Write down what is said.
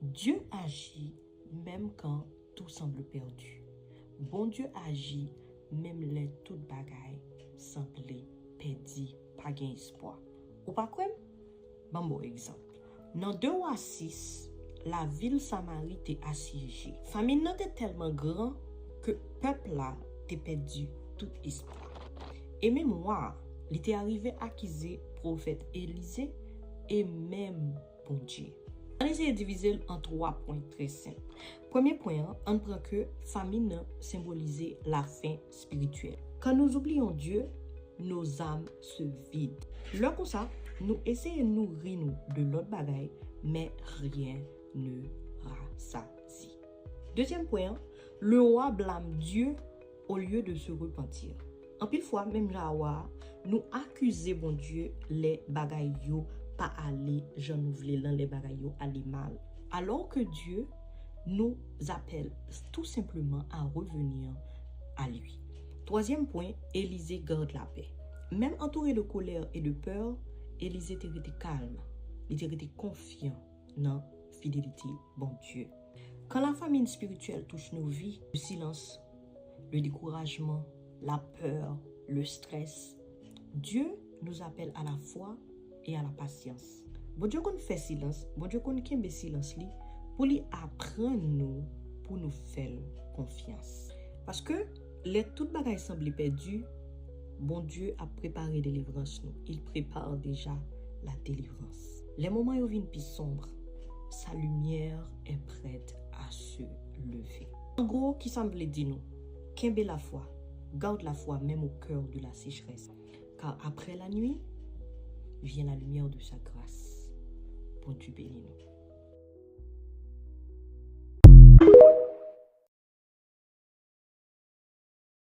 Dieu agit même quand tout semble perdu. Bon Dieu agit même les toutes bagailles semblent perdu, pas gain espoir. Ou pas quoi? Bon exemple. Dans 2 Rois 6, la ville Samarie était assiégée. Famine était tellement grand que peuple là était perdu tout espoir. Et même moi, il était arrivé à accuser prophète Élisée et même bon Dieu. On essaie de diviser en 3 points très simples. Premier point, on prend que famine symbolisait la faim spirituelle. Quand nous oublions Dieu, nos âmes se vident. Là comme ça, nous essayons de nourrir de l'autre bagaille, mais rien ne rassasie. Deuxième point, le roi blâme Dieu au lieu de se repentir. En pile fois, même la roi, nous accusons bon Dieu les bagailles yo pas aller, j'en ouvre dans les bagailles yo aller mal. Alors que Dieu nous appelle tout simplement à revenir à lui. Troisième point, Élisée garde la paix. Même entouré de colère et de peur, Élisée était calme. Il était confiant dans la fidélité bon Dieu. Quand la famine spirituelle touche nos vies, le silence, le découragement, la peur, le stress, Dieu nous appelle à la foi et à la patience. Bon Dieu qu'on fait silence, bon Dieu qu'on kembe silence li pour lui apprendre nous pour nous faire confiance. Parce que les toutes bagailles semblent perdues, bon Dieu a préparé délivrance nous. Il prépare déjà la délivrance. Les moments où viennent plus sombres, sa lumière est prête à se lever. En gros, qui semble dire nous, kembe la foi, garde la foi même au cœur de la sécheresse. Car après la nuit, vient la lumière de sa grâce. Bon Dieu bénis nous.